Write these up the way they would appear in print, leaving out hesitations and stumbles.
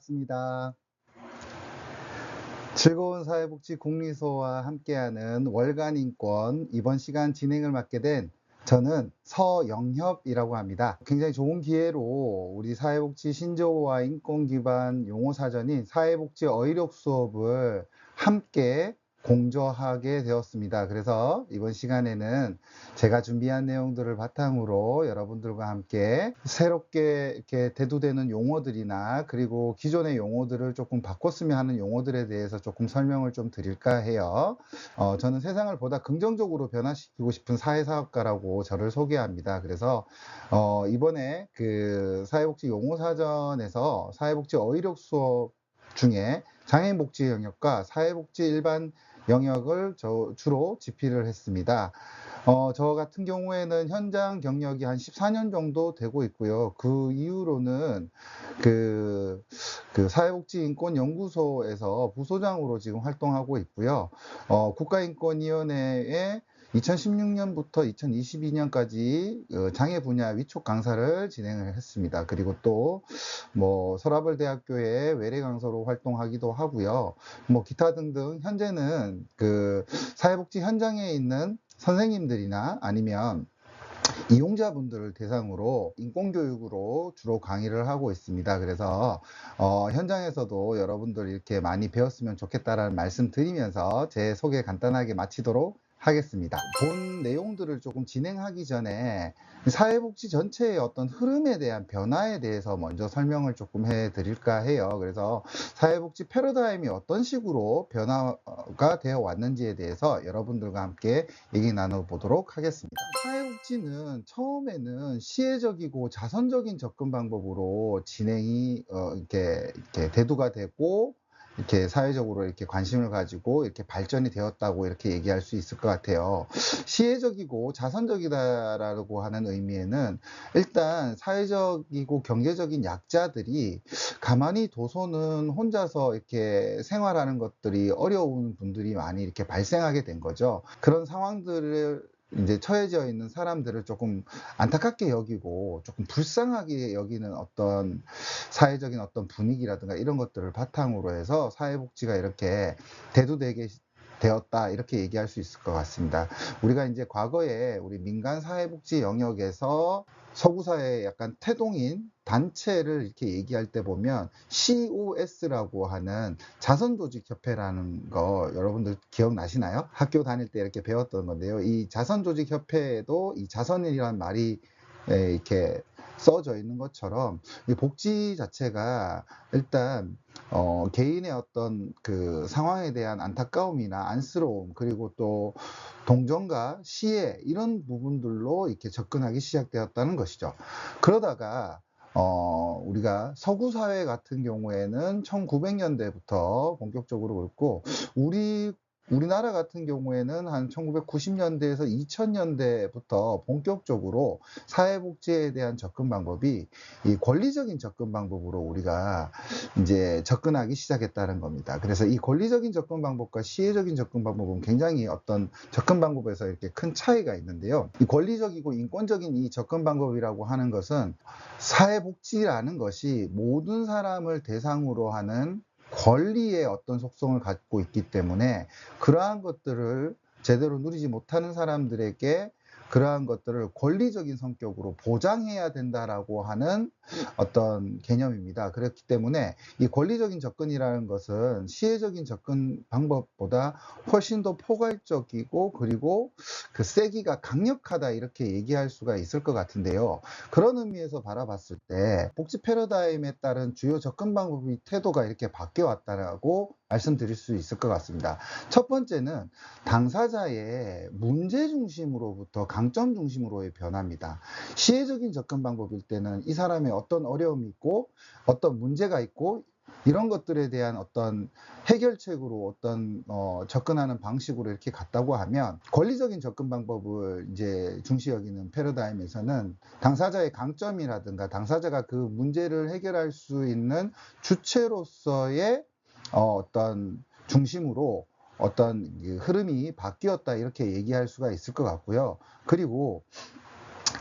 반갑습니다. 즐거운 사회복지 국리소와 함께하는 월간 인권 이번 시간 진행을 맡게 된 저는 서영협이라고 합니다. 굉장히 좋은 기회로 우리 사회복지 신조어와 인권 기반 용어 사전인 사회복지 어휘력 수업을 함께 공저하게 되었습니다. 그래서 이번 시간에는 제가 준비한 내용들을 바탕으로 여러분들과 함께 새롭게 이렇게 대두되는 용어들이나 그리고 기존의 용어들을 조금 바꿨으면 하는 용어들에 대해서 조금 설명을 좀 드릴까 해요. 저는 세상을 보다 긍정적으로 변화시키고 싶은 사회사업가라고 저를 소개합니다. 그래서 이번에 그 사회복지 용어사전에서 사회복지 어휘력 수업 중에 장애인복지 영역과 사회복지 일반 영역을 주로 집필을 했습니다. 저 같은 경우에는 현장 경력이 한 14년 정도 되고 있고요. 그 이후로는 그 사회복지인권연구소에서 부소장으로 지금 활동하고 있고요. 국가인권위원회에 2016년부터 2022년까지 장애 분야 위촉 강사를 진행을 했습니다. 그리고 또 서라벌대학교의 외래 강사로 활동하기도 하고요. 기타 등등 현재는 그 사회복지 현장에 있는 선생님들이나 아니면 이용자분들을 대상으로 인권교육으로 주로 강의를 하고 있습니다. 그래서 현장에서도 여러분들 이렇게 많이 배웠으면 좋겠다라는 말씀 드리면서 제 소개 간단하게 마치도록 하겠습니다. 본 내용들을 조금 진행하기 전에 사회복지 전체의 어떤 흐름에 대한 변화에 대해서 먼저 설명을 조금 해드릴까 해요. 그래서 사회복지 패러다임이 어떤 식으로 변화가 되어 왔는지에 대해서 여러분들과 함께 얘기 나눠보도록 하겠습니다. 사회복지는 처음에는 시혜적이고 자선적인 접근 방법으로 진행이 이렇게 대두가 되고 이렇게 사회적으로 이렇게 관심을 가지고 이렇게 발전이 되었다고 이렇게 얘기할 수 있을 것 같아요. 시혜적이고 자선적이다라고 하는 의미에는 일단 사회적이고 경제적인 약자들이 가만히 둬서는 혼자서 이렇게 생활하는 것들이 어려운 분들이 많이 이렇게 발생하게 된 거죠. 그런 상황들을 이제 처해져 있는 사람들을 조금 안타깝게 여기고 조금 불쌍하게 여기는 어떤 사회적인 어떤 분위기라든가 이런 것들을 바탕으로 해서 사회복지가 이렇게 대두되게 되었다 이렇게 얘기할 수 있을 것 같습니다. 우리가 이제 과거에 우리 민간 사회복지 영역에서 서구사회의 약간 태동인 단체를 이렇게 얘기할 때 보면 COS라고 하는 자선조직협회라는 거 여러분들 기억나시나요? 학교 다닐 때 이렇게 배웠던 건데요. 이 자선조직협회에도 이 자선이라는 말이 이렇게 써져 있는 것처럼 이 복지 자체가 일단 개인의 어떤 그 상황에 대한 안타까움이나 안쓰러움 그리고 또 동정과 시혜 이런 부분들로 이렇게 접근하기 시작되었다는 것이죠. 그러다가 우리가 서구 사회 같은 경우에는 1900년대부터 본격적으로 그렇고 우리나라 같은 경우에는 한 1990년대에서 2000년대부터 본격적으로 사회복지에 대한 접근 방법이 이 권리적인 접근 방법으로 우리가 이제 접근하기 시작했다는 겁니다. 그래서 이 권리적인 접근 방법과 시혜적인 접근 방법은 굉장히 어떤 접근 방법에서 이렇게 큰 차이가 있는데요. 이 권리적이고 인권적인 이 접근 방법이라고 하는 것은 사회복지라는 것이 모든 사람을 대상으로 하는 권리의 어떤 속성을 갖고 있기 때문에 그러한 것들을 제대로 누리지 못하는 사람들에게 그러한 것들을 권리적인 성격으로 보장해야 된다라고 하는 어떤 개념입니다. 그렇기 때문에 이 권리적인 접근이라는 것은 시혜적인 접근 방법보다 훨씬 더 포괄적이고 그리고 그 세기가 강력하다 이렇게 얘기할 수가 있을 것 같은데요. 그런 의미에서 바라봤을 때 복지 패러다임에 따른 주요 접근 방법의 태도가 이렇게 바뀌어 왔다라고 말씀드릴 수 있을 것 같습니다. 첫 번째는 당사자의 문제 중심으로부터 강점 중심으로의 변화입니다. 시혜적인 접근 방법일 때는 이 사람의 어떤 어려움이 있고 어떤 문제가 있고 이런 것들에 대한 어떤 해결책으로 어떤 접근하는 방식으로 이렇게 갔다고 하면 권리적인 접근 방법을 이제 중시 여기는 패러다임에서는 당사자의 강점이라든가 당사자가 그 문제를 해결할 수 있는 주체로서의 어떤 중심으로 어떤 흐름이 바뀌었다 이렇게 얘기할 수가 있을 것 같고요. 그리고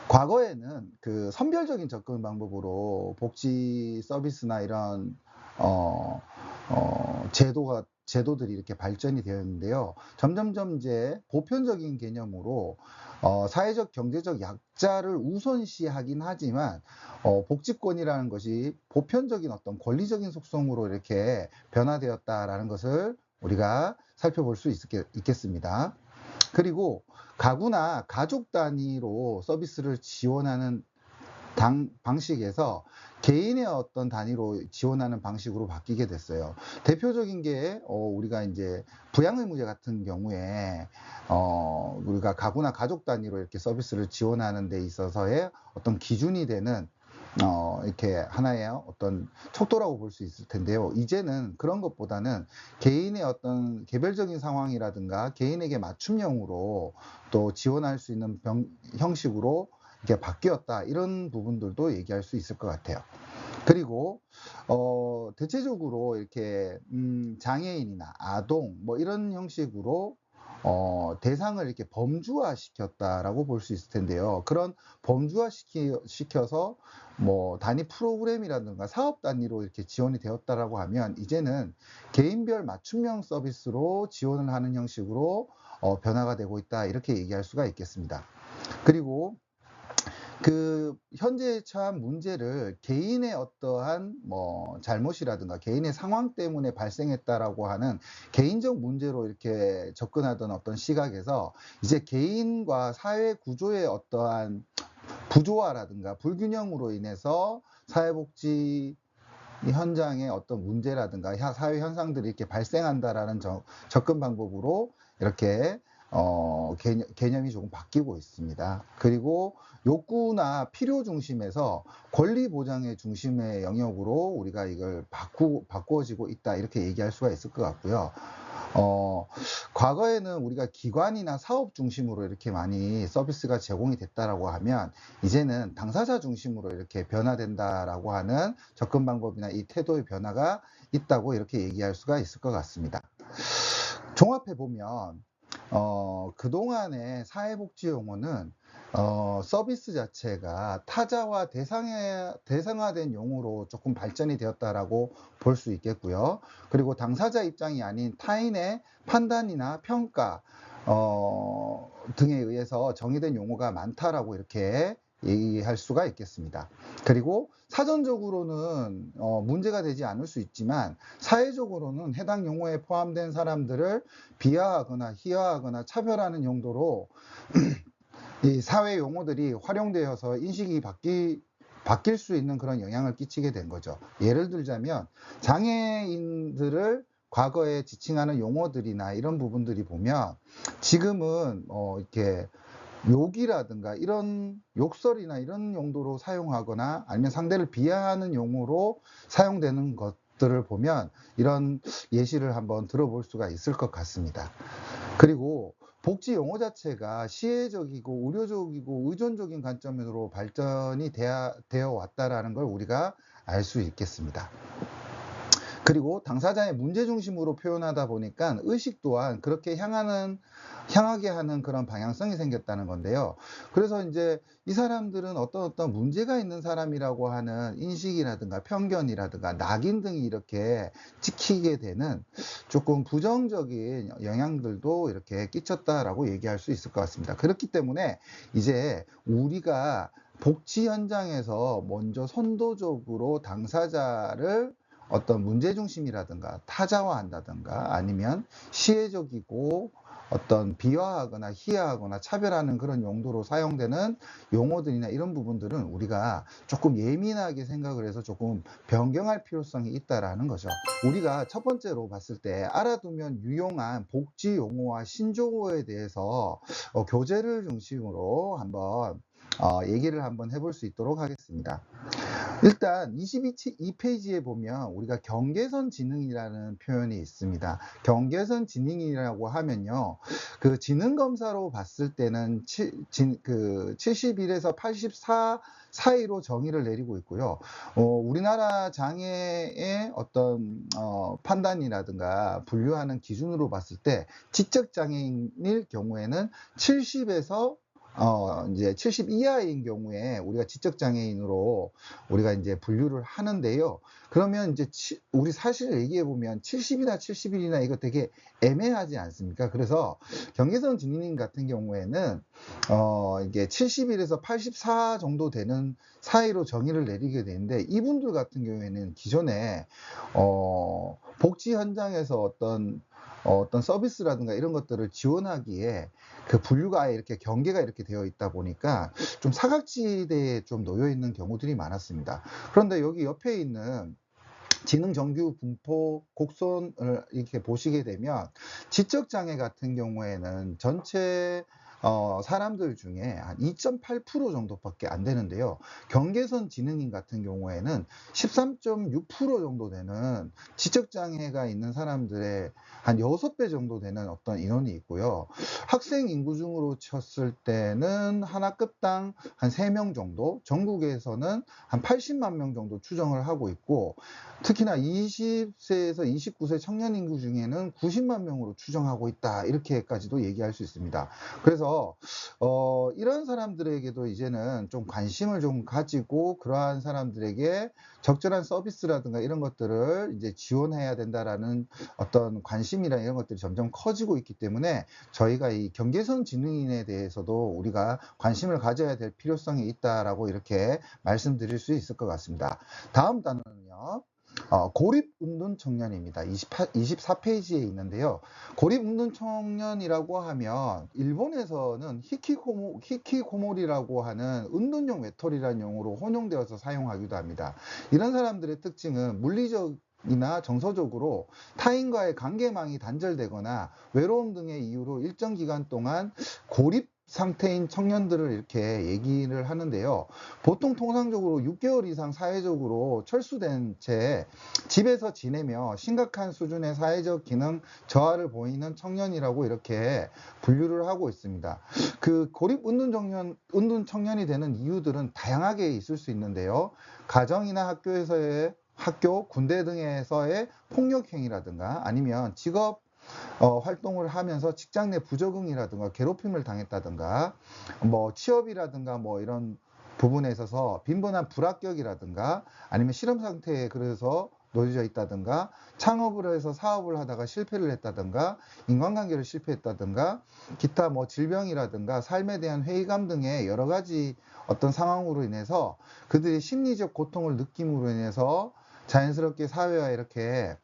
과거에는 그 선별적인 접근 방법으로 복지 서비스나 이런 제도들이 이렇게 발전이 되어 있는데요. 점점점 이제 보편적인 개념으로 사회적, 경제적 약자를 우선시하긴 하지만 복지권이라는 것이 보편적인 어떤 권리적인 속성으로 이렇게 변화되었다라는 것을 우리가 살펴볼 수 있겠습니다. 그리고 가구나 가족 단위로 서비스를 지원하는 방식에서 개인의 어떤 단위로 지원하는 방식으로 바뀌게 됐어요. 대표적인 게 우리가 이제 부양의무제 같은 경우에 우리가 가구나 가족 단위로 이렇게 서비스를 지원하는 데 있어서의 어떤 기준이 되는 이렇게 하나의 어떤 척도라고 볼 수 있을 텐데요. 이제는 그런 것보다는 개인의 어떤 개별적인 상황이라든가 개인에게 맞춤형으로 또 지원할 수 있는 형식으로 이렇게 바뀌었다, 이런 부분들도 얘기할 수 있을 것 같아요. 그리고 대체적으로 이렇게 장애인이나 아동 뭐 이런 형식으로 대상을 이렇게 범주화 시켰다라고 볼 수 있을 텐데요. 그런 범주화 시켜서 뭐 단위 프로그램이라든가 사업 단위로 이렇게 지원이 되었다라고 하면, 이제는 개인별 맞춤형 서비스로 지원을 하는 형식으로 변화가 되고 있다, 이렇게 얘기할 수가 있겠습니다. 그리고 그 현재에 처한 문제를 개인의 어떠한 뭐 잘못이라든가 개인의 상황 때문에 발생했다라고 하는 개인적 문제로 이렇게 접근하던 어떤 시각에서, 이제 개인과 사회 구조의 어떠한 부조화라든가 불균형으로 인해서 사회복지 현장의 어떤 문제라든가 사회 현상들이 이렇게 발생한다라는 접근 방법으로 이렇게 개념이 조금 바뀌고 있습니다. 그리고 욕구나 필요 중심에서 권리 보장의 중심의 영역으로 우리가 이걸 바꾸어지고 있다, 이렇게 얘기할 수가 있을 것 같고요. 과거에는 우리가 기관이나 사업 중심으로 이렇게 많이 서비스가 제공이 됐다라고 하면, 이제는 당사자 중심으로 이렇게 변화된다라고 하는 접근 방법이나 이 태도의 변화가 있다고 이렇게 얘기할 수가 있을 것 같습니다. 종합해 보면 그동안의 사회복지 용어는 서비스 자체가 타자와 대상화된 용어로 조금 발전이 되었다라고 볼 수 있겠고요. 그리고 당사자 입장이 아닌 타인의 판단이나 평가 등에 의해서 정의된 용어가 많다라고 이렇게 얘기할 수가 있겠습니다. 그리고 사전적으로는 문제가 되지 않을 수 있지만, 사회적으로는 해당 용어에 포함된 사람들을 비하하거나 희화하거나 차별하는 용도로 이 사회 용어들이 활용되어서 인식이 바뀔 수 있는 그런 영향을 끼치게 된 거죠. 예를 들자면 장애인들을 과거에 지칭하는 용어들이나 이런 부분들이 보면, 지금은 이렇게 욕이라든가 이런 욕설이나 이런 용도로 사용하거나 아니면 상대를 비하하는 용어로 사용되는 것들을 보면, 이런 예시를 한번 들어볼 수가 있을 것 같습니다. 그리고 복지 용어 자체가 시혜적이고 의료적이고 의존적인 관점으로 발전이 되어 왔다라는 걸 우리가 알 수 있겠습니다. 그리고 당사자의 문제 중심으로 표현하다 보니까 의식 또한 그렇게 향하게 하는 그런 방향성이 생겼다는 건데요. 그래서 이제 이 사람들은 어떤 문제가 있는 사람이라고 하는 인식이라든가 편견이라든가 낙인 등이 이렇게 찍히게 되는 조금 부정적인 영향들도 이렇게 끼쳤다라고 얘기할 수 있을 것 같습니다. 그렇기 때문에 이제 우리가 복지 현장에서 먼저 선도적으로 당사자를 어떤 문제중심이라든가 타자화한다든가 아니면 시혜적이고 어떤 비하하거나 희화하거나 차별하는 그런 용도로 사용되는 용어들이나 이런 부분들은 우리가 조금 예민하게 생각을 해서 조금 변경할 필요성이 있다라는 거죠. 우리가 첫 번째로 봤을 때 알아두면 유용한 복지 용어와 신조어에 대해서 교재를 중심으로 한번 얘기를 한번 해볼 수 있도록 하겠습니다. 일단 22페이지에 보면 우리가 경계선 지능이라는 표현이 있습니다. 경계선 지능이라고 하면요, 그 지능검사로 봤을 때는 71에서 84 사이로 정의를 내리고 있고요. 우리나라 장애의 어떤 판단이라든가 분류하는 기준으로 봤을 때 지적장애인일 경우에는 70에서 이제 70 이하인 경우에 우리가 지적장애인으로 우리가 이제 분류를 하는데요. 그러면 이제 우리 사실을 얘기해 보면 70이나 71이나 이거 되게 애매하지 않습니까? 그래서 경계선 증인인 같은 경우에는 이게 71에서 84 정도 되는 사이로 정의를 내리게 되는데, 이분들 같은 경우에는 기존에 복지 현장에서 어떤 서비스라든가 이런 것들을 지원하기에 그 분류가 아예 이렇게 경계가 이렇게 되어 있다 보니까 좀 사각지대에 좀 놓여 있는 경우들이 많았습니다. 그런데 여기 옆에 있는 지능 정규 분포 곡선을 이렇게 보시게 되면, 지적장애 같은 경우에는 전체 사람들 중에 한 2.8% 정도밖에 안 되는데요. 경계선 지능인 같은 경우에는 13.6% 정도 되는 지적장애가 있는 사람들의 한 6배 정도 되는 어떤 인원이 있고요. 학생 인구 중으로 쳤을 때는 하나 급당 한 3명 정도, 전국에서는 한 80만 명 정도 추정을 하고 있고, 특히나 20세에서 29세 청년 인구 중에는 90만 명으로 추정하고 있다, 이렇게까지도 얘기할 수 있습니다. 그래서 이런 사람들에게도 이제는 좀 관심을 좀 가지고 그러한 사람들에게 적절한 서비스라든가 이런 것들을 이제 지원해야 된다라는 어떤 관심이나 이런 것들이 점점 커지고 있기 때문에, 저희가 이 경계선 지능인에 대해서도 우리가 관심을 가져야 될 필요성이 있다라고 이렇게 말씀드릴 수 있을 것 같습니다. 다음 단어는요, 고립운동 청년입니다. 24페이지에 있는데요. 고립운동 청년이라고 하면 일본에서는 히키코모리라고 하는 운동용 외톨이라는 용어로 혼용되어서 사용하기도 합니다. 이런 사람들의 특징은 물리적이나 정서적으로 타인과의 관계망이 단절되거나 외로움 등의 이유로 일정 기간 동안 고립 상태인 청년들을 이렇게 얘기를 하는데요. 보통 통상적으로 6개월 이상 사회적으로 철수된 채 집에서 지내며 심각한 수준의 사회적 기능 저하를 보이는 청년이라고 이렇게 분류를 하고 있습니다. 그 고립 운동 청년이 되는 이유들은 다양하게 있을 수 있는데요. 가정이나 학교, 군대 등에서의 폭력 행위라든가, 아니면 직업 활동을 하면서 직장 내 부적응이라든가 괴롭힘을 당했다든가, 뭐 취업이라든가 뭐 이런 부분에 있어서 빈번한 불합격이라든가, 아니면 실험 상태에 그래서 놓여져 있다든가, 창업을 해서 사업을 하다가 실패를 했다든가, 인간관계를 실패했다든가, 기타 뭐 질병이라든가 삶에 대한 회의감 등의 여러 가지 어떤 상황으로 인해서 그들이 심리적 고통을 느낌으로 인해서 자연스럽게 사회와 이렇게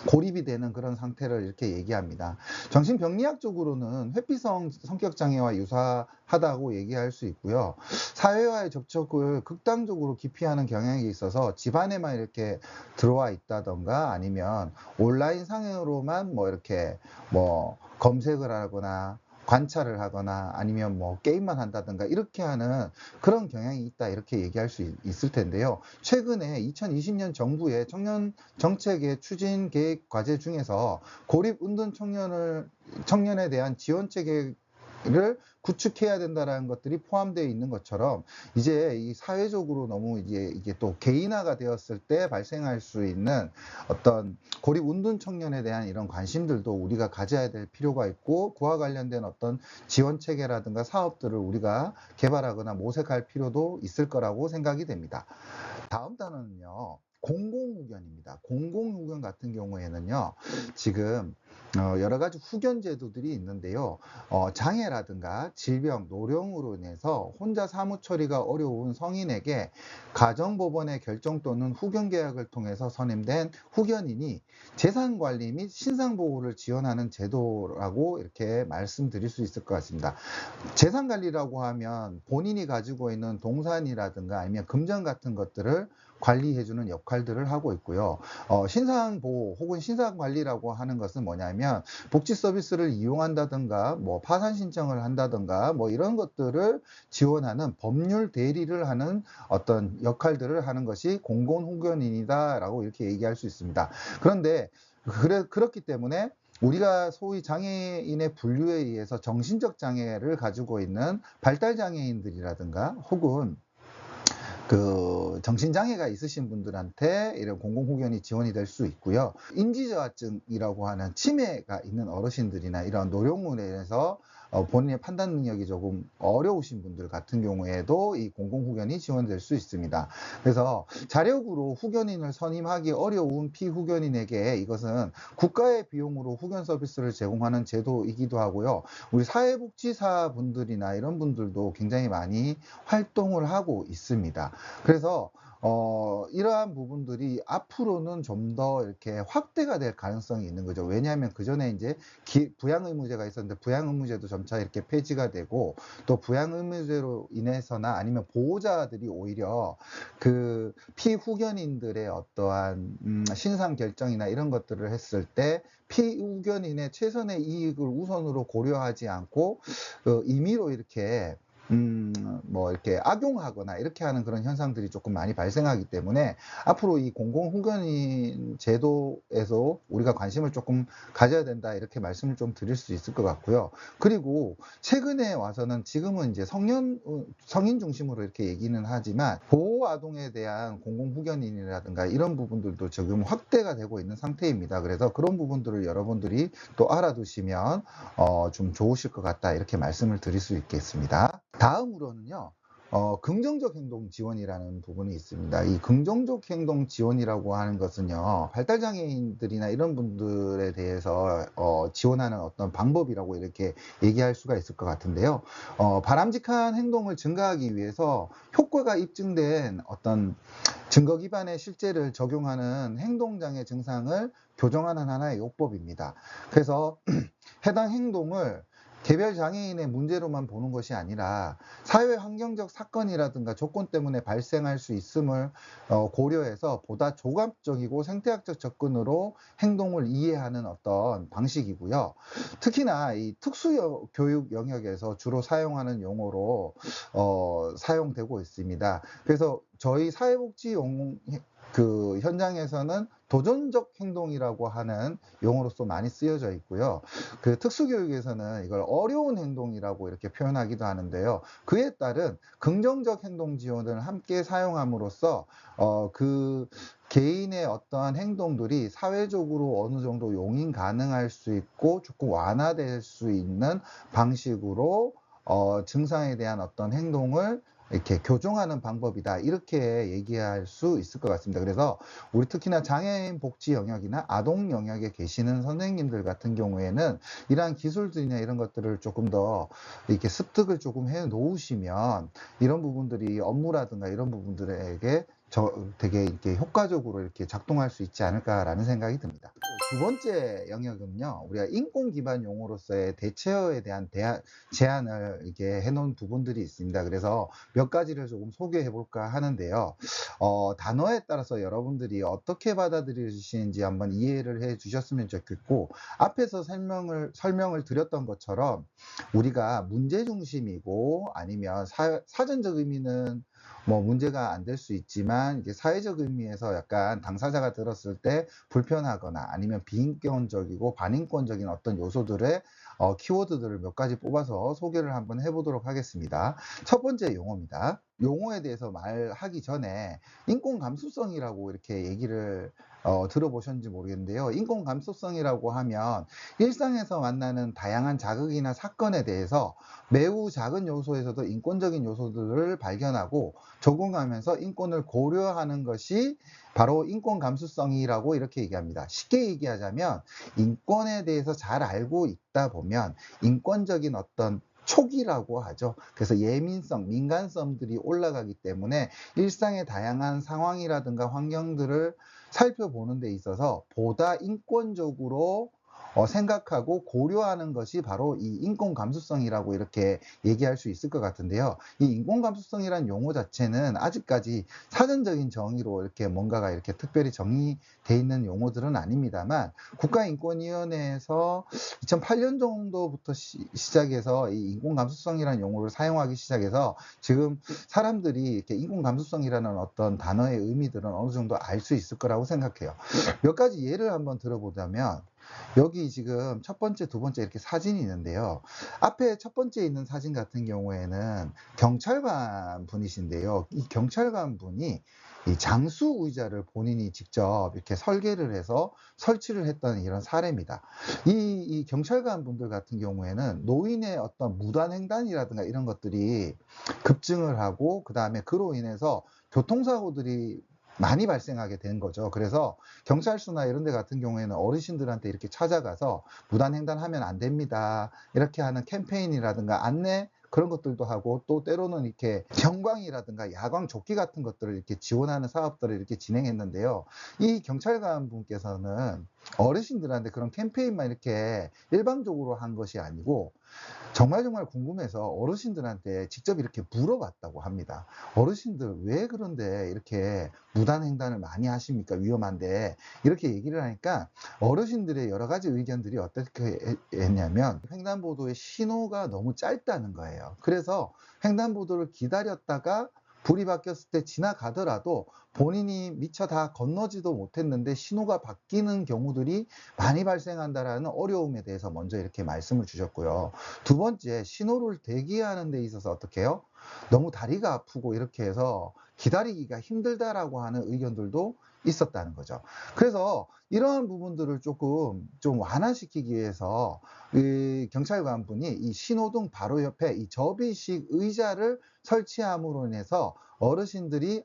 고립이 되는 그런 상태를 이렇게 얘기합니다. 정신병리학적으로는 회피성 성격장애와 유사하다고 얘기할 수 있고요. 사회와의 접촉을 극단적으로 기피하는 경향이 있어서 집안에만 이렇게 들어와 있다던가, 아니면 온라인 상으로만 뭐 이렇게 뭐 검색을 하거나 관찰을 하거나, 아니면 뭐 게임만 한다든가 이렇게 하는 그런 경향이 있다, 이렇게 얘기할 수 있을 텐데요. 최근에 2020년 정부의 청년 정책의 추진 계획 과제 중에서 고립 운동 청년에 대한 지원 체계를 구축해야 된다라는 것들이 포함되어 있는 것처럼, 이제 이 사회적으로 너무 이게 또 개인화가 되었을 때 발생할 수 있는 어떤 고립 운동 청년에 대한 이런 관심들도 우리가 가져야 될 필요가 있고, 그와 관련된 어떤 지원 체계라든가 사업들을 우리가 개발하거나 모색할 필요도 있을 거라고 생각이 됩니다. 다음 단어는요, 공공후견입니다. 공공후견 같은 경우에는요, 지금 여러 가지 후견 제도들이 있는데요. 장애라든가 질병, 노령으로 인해서 혼자 사무 처리가 어려운 성인에게 가정법원의 결정 또는 후견 계약을 통해서 선임된 후견인이 재산관리 및 신상보호를 지원하는 제도라고 이렇게 말씀드릴 수 있을 것 같습니다. 재산관리라고 하면 본인이 가지고 있는 동산이라든가 아니면 금전 같은 것들을 관리해주는 역할들을 하고 있고요. 신상보호 혹은 신상관리라고 하는 것은 뭐냐면, 복지 서비스를 이용한다든가 뭐 파산 신청을 한다든가 뭐 이런 것들을 지원하는 법률 대리를 하는 어떤 역할들을 하는 것이 공공후견인이다라고 이렇게 얘기할 수 있습니다. 그런데 그렇기 때문에 우리가 소위 장애인의 분류에 의해서 정신적 장애를 가지고 있는 발달장애인들이라든가, 혹은 그 정신장애가 있으신 분들한테 이런 공공후견이 지원이 될 수 있고요. 인지저하증이라고 하는 치매가 있는 어르신들이나 이런 노령으로 인해서 본인의 판단 능력이 조금 어려우신 분들 같은 경우에도 이 공공후견이 지원될 수 있습니다. 그래서 자력으로 후견인을 선임하기 어려운 피후견인에게 이것은 국가의 비용으로 후견 서비스를 제공하는 제도이기도 하고요. 우리 사회복지사 분들이나 이런 분들도 굉장히 많이 활동을 하고 있습니다. 그래서 이러한 부분들이 앞으로는 좀 더 이렇게 확대가 될 가능성이 있는 거죠. 왜냐하면 그전에 이제 부양 의무제가 있었는데 부양 의무제도 점차 이렇게 폐지가 되고, 또 부양 의무제로 인해서나 아니면 보호자들이 오히려 그 피후견인들의 어떠한 신상 결정이나 이런 것들을 했을 때 피후견인의 최선의 이익을 우선으로 고려하지 않고 임의로 이렇게 뭐 이렇게 악용하거나 이렇게 하는 그런 현상들이 조금 많이 발생하기 때문에 앞으로 이 공공후견인 제도에서 우리가 관심을 조금 가져야 된다, 이렇게 말씀을 좀 드릴 수 있을 것 같고요. 그리고 최근에 와서는 지금은 이제 성인 중심으로 이렇게 얘기는 하지만 보호아동에 대한 공공후견인이라든가 이런 부분들도 지금 확대가 되고 있는 상태입니다. 그래서 그런 부분들을 여러분들이 또 알아두시면 좀 좋으실 것 같다, 이렇게 말씀을 드릴 수 있겠습니다. 다음으로는요, 긍정적 행동 지원이라는 부분이 있습니다. 이 긍정적 행동 지원이라고 하는 것은요, 발달장애인들이나 이런 분들에 대해서 지원하는 어떤 방법이라고 이렇게 얘기할 수가 있을 것 같은데요. 바람직한 행동을 증가하기 위해서 효과가 입증된 어떤 증거 기반의 실제를 적용하는 행동장애 증상을 교정하는 하나의 요법입니다. 그래서 해당 행동을 개별 장애인의 문제로만 보는 것이 아니라 사회 환경적 사건이라든가 조건 때문에 발생할 수 있음을 고려해서 보다 종합적이고 생태학적 접근으로 행동을 이해하는 어떤 방식이고요. 특히나 이 특수교육 영역에서 주로 사용하는 용어로 사용되고 있습니다. 그래서 저희 사회복지 그 현장에서는 도전적 행동이라고 하는 용어로서 많이 쓰여져 있고요. 그 특수교육에서는 이걸 어려운 행동이라고 이렇게 표현하기도 하는데요. 그에 따른 긍정적 행동 지원을 함께 사용함으로써 그 개인의 어떠한 행동들이 사회적으로 어느 정도 용인 가능할 수 있고 조금 완화될 수 있는 방식으로 증상에 대한 어떤 행동을 이렇게 교정하는 방법이다, 이렇게 얘기할 수 있을 것 같습니다. 그래서 우리 특히나 장애인 복지 영역이나 아동 영역에 계시는 선생님들 같은 경우에는 이러한 기술들이나 이런 것들을 조금 더 이렇게 습득을 조금 해 놓으시면 이런 부분들이 업무라든가 이런 부분들에게 되게 이렇게 효과적으로 이렇게 작동할 수 있지 않을까라는 생각이 듭니다. 두 번째 영역은요, 우리가 인권 기반 용어로서의 대체어에 대한 제안을 이렇게 해놓은 부분들이 있습니다. 그래서 몇 가지를 조금 소개해 볼까 하는데요. 단어에 따라서 여러분들이 어떻게 받아들이시는지 한번 이해를 해 주셨으면 좋겠고, 앞에서 설명을 드렸던 것처럼 우리가 문제 중심이고 아니면 사전적 의미는 뭐 문제가 안 될 수 있지만 이게 사회적 의미에서 약간 당사자가 들었을 때 불편하거나 아니면 비인권적이고 반인권적인 어떤 요소들의 키워드들을 몇 가지 뽑아서 소개를 한번 해보도록 하겠습니다. 첫 번째 용어입니다. 용어에 대해서 말하기 전에 인권 감수성이라고 이렇게 얘기를 들어보셨는지 모르겠는데요. 인권 감수성이라고 하면 일상에서 만나는 다양한 자극이나 사건에 대해서 매우 작은 요소에서도 인권적인 요소들을 발견하고 적응하면서 인권을 고려하는 것이 바로 인권 감수성이라고 이렇게 얘기합니다. 쉽게 얘기하자면 인권에 대해서 잘 알고 있다 보면 인권적인 어떤 촉이라고 하죠. 그래서 예민성, 민감성들이 올라가기 때문에 일상의 다양한 상황이라든가 환경들을 살펴보는 데 있어서 보다 인권적으로 생각하고 고려하는 것이 바로 이 인권 감수성이라고 이렇게 얘기할 수 있을 것 같은데요. 이 인권 감수성이라는 용어 자체는 아직까지 사전적인 정의로 이렇게 뭔가가 이렇게 특별히 정의돼 있는 용어들은 아닙니다만, 국가인권위원회에서 2008년 정도부터 시작해서 이 인권 감수성이라는 용어를 사용하기 시작해서 지금 사람들이 이렇게 인권 감수성이라는 어떤 단어의 의미들은 어느 정도 알 수 있을 거라고 생각해요. 몇 가지 예를 한번 들어보자면, 여기 지금 첫 번째, 두 번째 이렇게 사진이 있는데요. 앞에 첫 번째 있는 사진 같은 경우에는 경찰관 분이신데요. 이 경찰관 분이 이 장수 의자를 본인이 직접 이렇게 설계를 해서 설치를 했던 이런 사례입니다. 이 경찰관 분들 같은 경우에는 노인의 어떤 무단횡단이라든가 이런 것들이 급증을 하고, 그 다음에 그로 인해서 교통사고들이 많이 발생하게 된 거죠. 그래서 경찰서나 이런 데 같은 경우에는 어르신들한테 이렇게 찾아가서 무단횡단하면 안 됩니다, 이렇게 하는 캠페인이라든가 안내, 그런 것들도 하고, 또 때로는 이렇게 경광이라든가 야광 조끼 같은 것들을 이렇게 지원하는 사업들을 이렇게 진행했는데요. 이 경찰관 분께서는 어르신들한테 그런 캠페인만 이렇게 일방적으로 한 것이 아니고, 정말 궁금해서 어르신들한테 직접 이렇게 물어봤다고 합니다. 어르신들 왜 그런데 이렇게 무단횡단을 많이 하십니까? 위험한데. 이렇게 얘기를 하니까 어르신들의 여러 가지 의견들이 어떻게 했냐면, 횡단보도의 신호가 너무 짧다는 거예요. 그래서 횡단보도를 기다렸다가 불이 바뀌었을 때 지나가더라도 본인이 미처 다 건너지도 못했는데 신호가 바뀌는 경우들이 많이 발생한다라는 어려움에 대해서 먼저 이렇게 말씀을 주셨고요. 두 번째, 신호를 대기하는 데 있어서 어떻게 해요? 너무 다리가 아프고 이렇게 해서 기다리기가 힘들다라고 하는 의견들도 있었다는 거죠. 그래서 이러한 부분들을 조금 좀 완화시키기 위해서 이 경찰관 분이 이 신호등 바로 옆에 이 접이식 의자를 설치함으로 인해서 어르신들이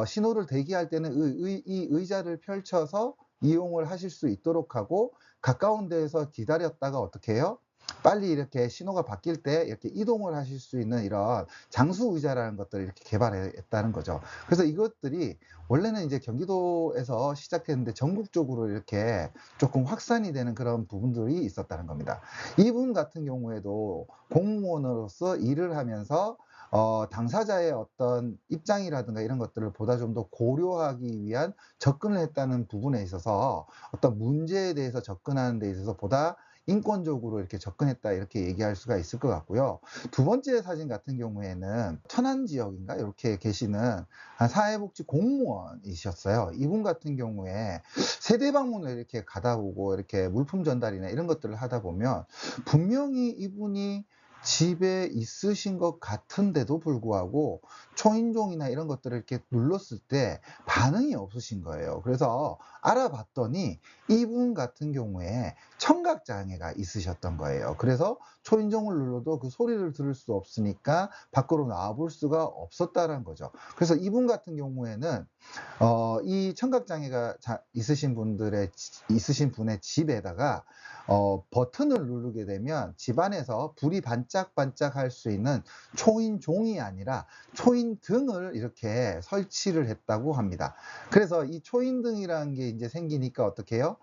신호를 대기할 때는 이 의자를 펼쳐서 이용을 하실 수 있도록 하고, 가까운 데에서 기다렸다가 어떻게 해요? 빨리 이렇게 신호가 바뀔 때 이렇게 이동을 하실 수 있는 이런 장수 의자라는 것들을 이렇게 개발했다는 거죠. 그래서 이것들이 원래는 이제 경기도에서 시작했는데 전국적으로 이렇게 조금 확산이 되는 그런 부분들이 있었다는 겁니다. 이분 같은 경우에도 공무원으로서 일을 하면서 당사자의 어떤 입장이라든가 이런 것들을 보다 좀 더 고려하기 위한 접근을 했다는 부분에 있어서, 어떤 문제에 대해서 접근하는 데 있어서 보다 인권적으로 이렇게 접근했다, 이렇게 얘기할 수가 있을 것 같고요. 두 번째 사진 같은 경우에는 천안 지역인가 이렇게 계시는 한 사회복지 공무원이셨어요. 이분 같은 경우에 세대 방문을 이렇게 가다 보고 이렇게 물품 전달이나 이런 것들을 하다 보면 분명히 이분이 집에 있으신 것 같은데도 불구하고 초인종이나 이런 것들을 이렇게 눌렀을 때 반응이 없으신 거예요. 그래서 알아봤더니 이분 같은 경우에 청각장애가 있으셨던 거예요. 그래서 초인종을 눌러도 그 소리를 들을 수 없으니까 밖으로 나와볼 수가 없었다는 거죠. 그래서 이분 같은 경우에는 이 청각장애가 있으신 분의 집에다가 버튼을 누르게 되면 집안에서 불이 반짝반짝할 수 있는 초인종이 아니라 초인등을 이렇게 설치를 했다고 합니다. 그래서 이 초인등이라는 게 이제 생기니까 어떻게 해요?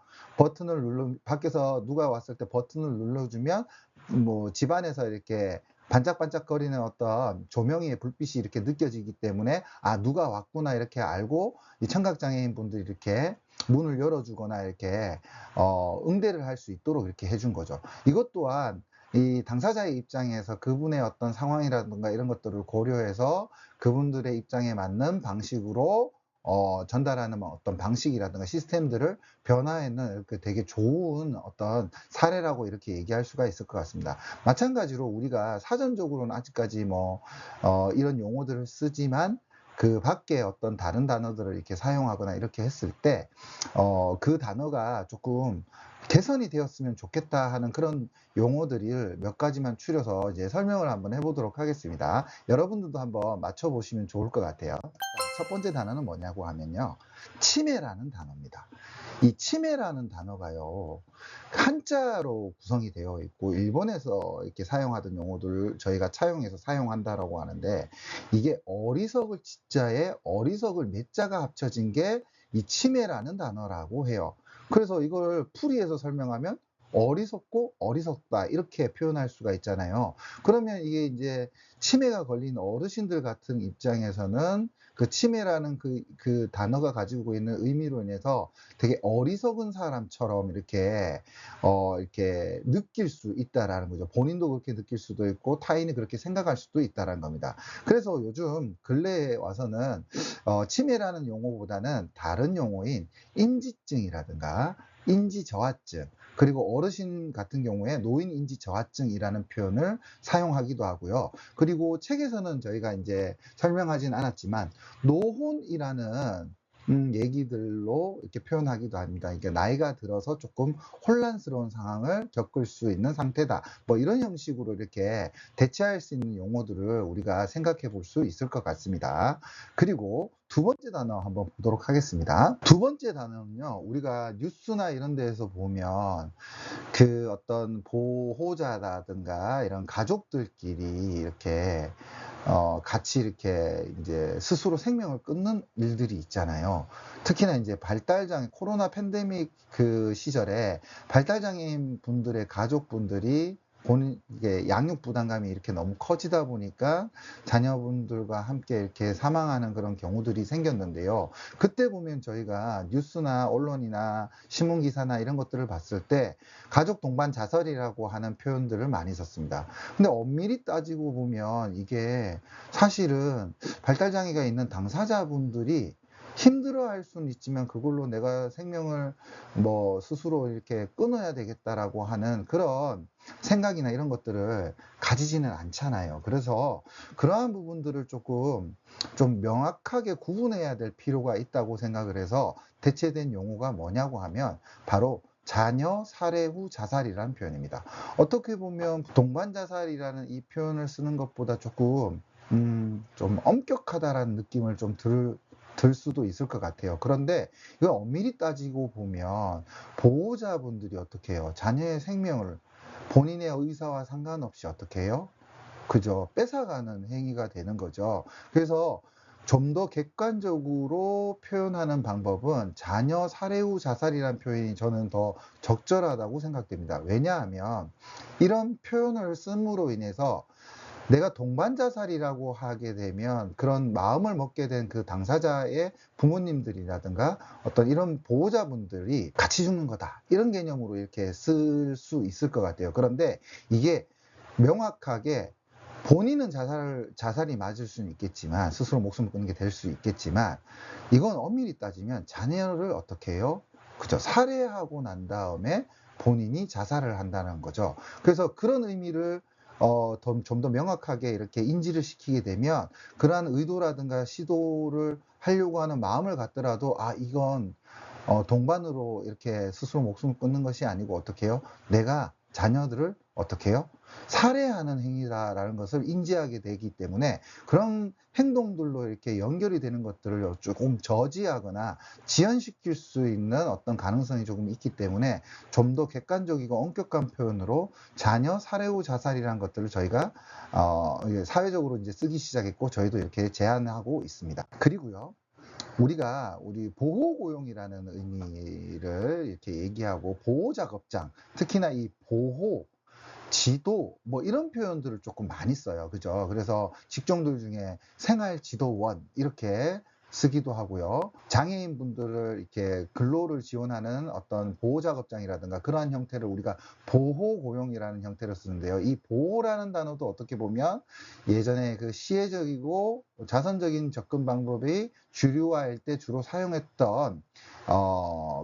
밖에서 누가 왔을 때 버튼을 눌러주면 뭐 집안에서 이렇게 반짝반짝거리는 어떤 조명의 불빛이 이렇게 느껴지기 때문에, 아, 누가 왔구나 이렇게 알고 이 청각장애인 분들이 이렇게 문을 열어주거나 이렇게 응대를 할 수 있도록 이렇게 해준 거죠. 이것 또한 이 당사자의 입장에서 그분의 어떤 상황이라든가 이런 것들을 고려해서 그분들의 입장에 맞는 방식으로 전달하는 어떤 방식이라든가 시스템들을 변화하는 되게 좋은 어떤 사례라고 이렇게 얘기할 수가 있을 것 같습니다. 마찬가지로 우리가 사전적으로는 아직까지 이런 용어들을 쓰지만, 그 밖에 어떤 다른 단어들을 이렇게 사용하거나 이렇게 했을 때, 그 단어가 조금 개선이 되었으면 좋겠다 하는 그런 용어들을 몇 가지만 추려서 이제 설명을 한번 해보도록 하겠습니다. 여러분들도 한번 맞춰보시면 좋을 것 같아요. 첫 번째 단어는 뭐냐고 하면요, 치매라는 단어입니다. 이 치매라는 단어가요, 한자로 구성이 되어 있고 일본에서 이렇게 사용하던 용어들을 저희가 차용해서 사용한다라고 하는데, 이게 어리석을 치자에 어리석을 매자가 합쳐진 게 이 치매라는 단어라고 해요. 그래서 이걸 풀이해서 설명하면 어리석고 어리석다 이렇게 표현할 수가 있잖아요. 그러면 이게 이제 치매가 걸린 어르신들 같은 입장에서는 그 치매라는 그 단어가 가지고 있는 의미로 인해서 되게 어리석은 사람처럼 이렇게 느낄 수 있다라는 거죠. 본인도 그렇게 느낄 수도 있고 타인이 그렇게 생각할 수도 있다라는 겁니다. 그래서 요즘 근래에 와서는 치매라는 용어보다는 다른 용어인 인지증이라든가 인지저하증, 그리고 어르신 같은 경우에 노인인지 저하증이라는 표현을 사용하기도 하고요. 그리고 책에서는 저희가 이제 설명하진 않았지만 노혼이라는 얘기들로 이렇게 표현하기도 합니다. 이게 나이가 들어서 조금 혼란스러운 상황을 겪을 수 있는 상태다. 뭐 이런 형식으로 이렇게 대체할 수 있는 용어들을 우리가 생각해 볼 수 있을 것 같습니다. 그리고 두 번째 단어 한번 보도록 하겠습니다. 두 번째 단어는요, 우리가 뉴스나 이런 데에서 보면 그 어떤 보호자라든가 이런 가족들끼리 이렇게 같이 이렇게 이제 스스로 생명을 끊는 일들이 있잖아요. 특히나 이제 발달장애, 코로나 팬데믹 그 시절에 발달장애인 분들의 가족분들이 이게 양육 부담감이 이렇게 너무 커지다 보니까 자녀분들과 함께 이렇게 사망하는 그런 경우들이 생겼는데요. 그때 보면 저희가 뉴스나 언론이나 신문기사나 이런 것들을 봤을 때 가족 동반 자살이라고 하는 표현들을 많이 썼습니다. 근데 엄밀히 따지고 보면 이게 사실은 발달장애가 있는 당사자분들이 힘들어할 수는 있지만 그걸로 내가 생명을 뭐 스스로 이렇게 끊어야 되겠다라고 하는 그런 생각이나 이런 것들을 가지지는 않잖아요. 그래서 그러한 부분들을 조금 좀 명확하게 구분해야 될 필요가 있다고 생각을 해서 대체된 용어가 뭐냐고 하면 바로 자녀 살해 후 자살이라는 표현입니다. 어떻게 보면 동반 자살이라는 이 표현을 쓰는 것보다 조금 좀 엄격하다라는 느낌을 좀 들 수도 있을 것 같아요. 그런데 이걸 엄밀히 따지고 보면 보호자분들이 어떻게 해요? 자녀의 생명을 본인의 의사와 상관없이 어떻게 해요? 그죠? 뺏어가는 행위가 되는 거죠. 그래서 좀 더 객관적으로 표현하는 방법은 자녀 살해 후 자살이라는 표현이 저는 더 적절하다고 생각됩니다. 왜냐하면 이런 표현을 씀으로 인해서 내가 동반 자살이라고 하게 되면 그런 마음을 먹게 된 그 당사자의 부모님들이라든가 어떤 이런 보호자분들이 같이 죽는 거다, 이런 개념으로 이렇게 쓸 수 있을 것 같아요. 그런데 이게 명확하게 본인은 자살이 맞을 수는 있겠지만, 스스로 목숨을 끊는 게 될 수 있겠지만, 이건 엄밀히 따지면 자녀를 어떻게 해요? 그죠? 살해하고 난 다음에 본인이 자살을 한다는 거죠. 그래서 그런 의미를 좀 더 명확하게 이렇게 인지를 시키게 되면 그러한 의도라든가 시도를 하려고 하는 마음을 갖더라도, 아, 이건 동반으로 이렇게 스스로 목숨을 끊는 것이 아니고 어떻게 해요? 내가 자녀들을 어떻게 해요? 살해하는 행위다라는 것을 인지하게 되기 때문에 그런 행동들로 이렇게 연결이 되는 것들을 조금 저지하거나 지연시킬 수 있는 어떤 가능성이 조금 있기 때문에 좀 더 객관적이고 엄격한 표현으로 자녀 살해 후 자살이라는 것들을 저희가 사회적으로 이제 쓰기 시작했고, 저희도 이렇게 제안하고 있습니다. 그리고요, 우리 보호고용이라는 의미를 이렇게 얘기하고, 보호작업장, 특히나 이 보호, 지도, 뭐 이런 표현들을 조금 많이 써요. 그죠? 그래서 직종들 중에 생활지도원 이렇게 쓰기도 하고요. 장애인 분들을 이렇게 근로를 지원하는 어떤 보호작업장이라든가 그러한 형태를 우리가 보호고용이라는 형태로 쓰는데요. 이 보호라는 단어도 어떻게 보면 예전에 그 시혜적이고 자선적인 접근 방법이 주류화할 때 주로 사용했던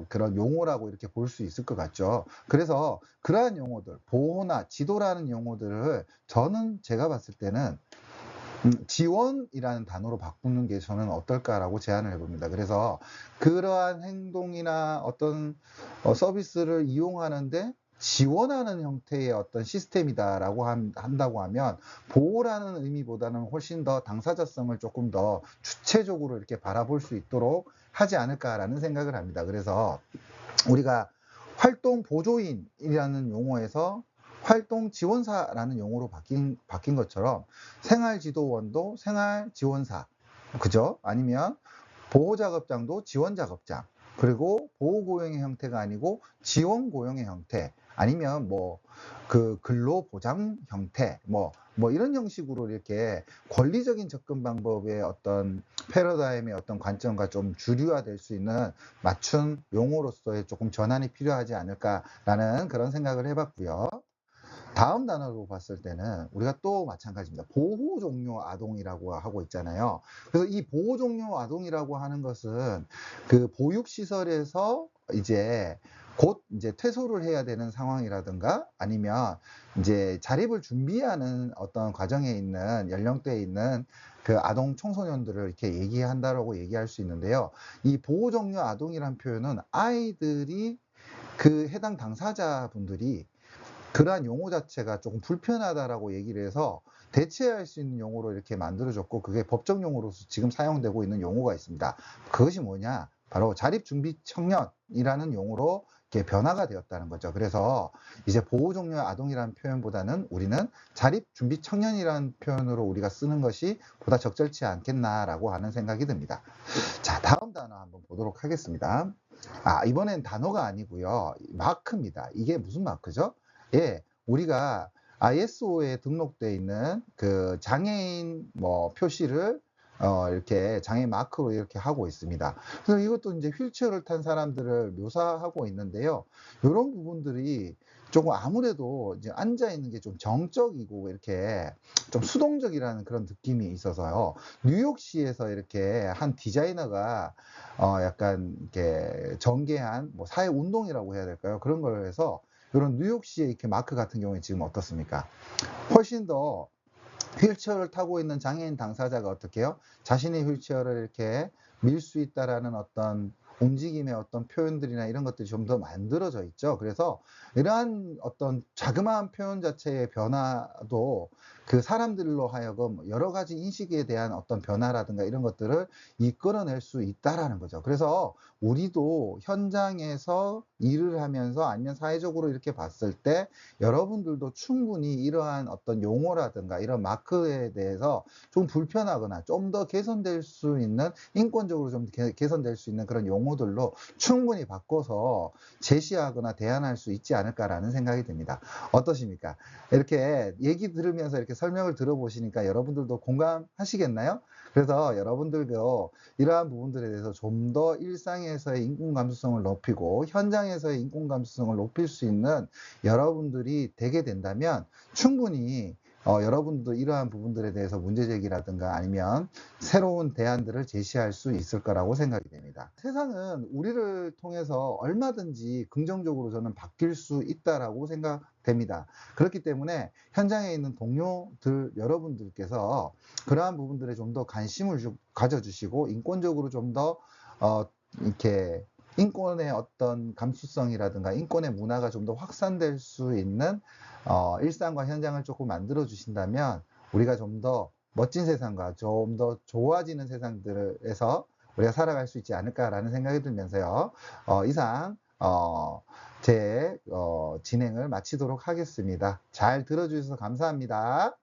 그런 용어라고 이렇게 볼 수 있을 것 같죠. 그래서 그러한 용어들, 보호나 지도라는 용어들을 저는 제가 봤을 때는 지원이라는 단어로 바꾸는 게 저는 어떨까라고 제안을 해봅니다. 그래서 그러한 행동이나 어떤 서비스를 이용하는데 지원하는 형태의 어떤 시스템이다라고 한다고 하면 보호라는 의미보다는 훨씬 더 당사자성을 조금 더 주체적으로 이렇게 바라볼 수 있도록 하지 않을까라는 생각을 합니다. 그래서 우리가 활동 보조인이라는 용어에서 활동 지원사라는 용어로 바뀐 것처럼 생활지도원도 생활지원사, 그죠? 아니면 보호작업장도 지원작업장, 그리고 보호고용의 형태가 아니고 지원고용의 형태, 아니면 뭐 그 근로보장 형태, 뭐 이런 형식으로 이렇게 권리적인 접근 방법의 어떤 패러다임의 어떤 관점과 좀 주류화될 수 있는 맞춤 용어로서의 조금 전환이 필요하지 않을까라는 그런 생각을 해봤고요. 다음 단어로 봤을 때는 우리가 또 마찬가지입니다. 보호 종료 아동이라고 하고 있잖아요. 그래서 이 보호 종료 아동이라고 하는 것은 그 보육시설에서 이제 곧 이제 퇴소를 해야 되는 상황이라든가 아니면 이제 자립을 준비하는 어떤 과정에 있는 연령대에 있는 그 아동 청소년들을 이렇게 얘기한다라고 얘기할 수 있는데요. 이 보호 종료 아동이란 표현은 아이들이 그 해당 당사자분들이 그러한 용어 자체가 조금 불편하다라고 얘기를 해서 대체할 수 있는 용어로 이렇게 만들어졌고, 그게 법적 용어로서 지금 사용되고 있는 용어가 있습니다. 그것이 뭐냐? 바로 자립준비 청년이라는 용어로 이렇게 변화가 되었다는 거죠. 그래서 이제 보호 종료 아동이라는 표현보다는 우리는 자립준비 청년이라는 표현으로 우리가 쓰는 것이 보다 적절치 않겠나라고 하는 생각이 듭니다. 자, 다음 단어 한번 보도록 하겠습니다. 이번엔 단어가 아니고요. 마크입니다. 이게 무슨 마크죠? 예, 우리가 ISO에 등록되어 있는 그 장애인 표시를 이렇게 장애인 마크로 이렇게 하고 있습니다. 그래서 이것도 이제 휠체어를 탄 사람들을 묘사하고 있는데요. 이런 부분들이 조금 아무래도 이제 앉아 있는 게 좀 정적이고 이렇게 좀 수동적이라는 그런 느낌이 있어서요. 뉴욕시에서 이렇게 한 디자이너가 약간 이렇게 전개한 사회 운동이라고 해야 될까요? 그런 걸 해서 이런 뉴욕시의 이렇게 마크 같은 경우에 지금 어떻습니까? 훨씬 더 휠체어를 타고 있는 장애인 당사자가 어떻게 해요? 자신의 휠체어를 이렇게 밀 수 있다라는 어떤 움직임의 어떤 표현들이나 이런 것들이 좀 더 만들어져 있죠. 그래서 이러한 어떤 자그마한 표현 자체의 변화도 그 사람들로 하여금 여러 가지 인식에 대한 어떤 변화라든가 이런 것들을 이끌어낼 수 있다라는 거죠. 그래서 우리도 현장에서 일을 하면서 아니면 사회적으로 이렇게 봤을 때 여러분들도 충분히 이러한 어떤 용어라든가 이런 마크에 대해서 좀 불편하거나 좀 더 개선될 수 있는, 인권적으로 좀 개선될 수 있는 그런 용어들로 충분히 바꿔서 제시하거나 대안할 수 있지 않을까라는 생각이 듭니다. 어떠십니까? 이렇게 얘기 들으면서 이렇게 설명을 들어보시니까 여러분들도 공감하시겠나요? 그래서 여러분들도 이러한 부분들에 대해서 좀 더 일상에서의 인권 감수성을 높이고 현장에서의 인권 감수성을 높일 수 있는 여러분들이 되게 된다면 충분히 여러분도 이러한 부분들에 대해서 문제제기라든가 아니면 새로운 대안들을 제시할 수 있을 거라고 생각이 됩니다. 세상은 우리를 통해서 얼마든지 긍정적으로 저는 바뀔 수 있다라고 생각됩니다. 그렇기 때문에 현장에 있는 동료들 여러분들께서 그러한 부분들에 좀 더 관심을 가져주시고 인권적으로 좀 더 이렇게 인권의 어떤 감수성이라든가 인권의 문화가 좀 더 확산될 수 있는 일상과 현장을 조금 만들어 주신다면 우리가 좀 더 멋진 세상과 좀 더 좋아지는 세상들에서 우리가 살아갈 수 있지 않을까라는 생각이 들면서요. 이상 제 진행을 마치도록 하겠습니다. 잘 들어주셔서 감사합니다.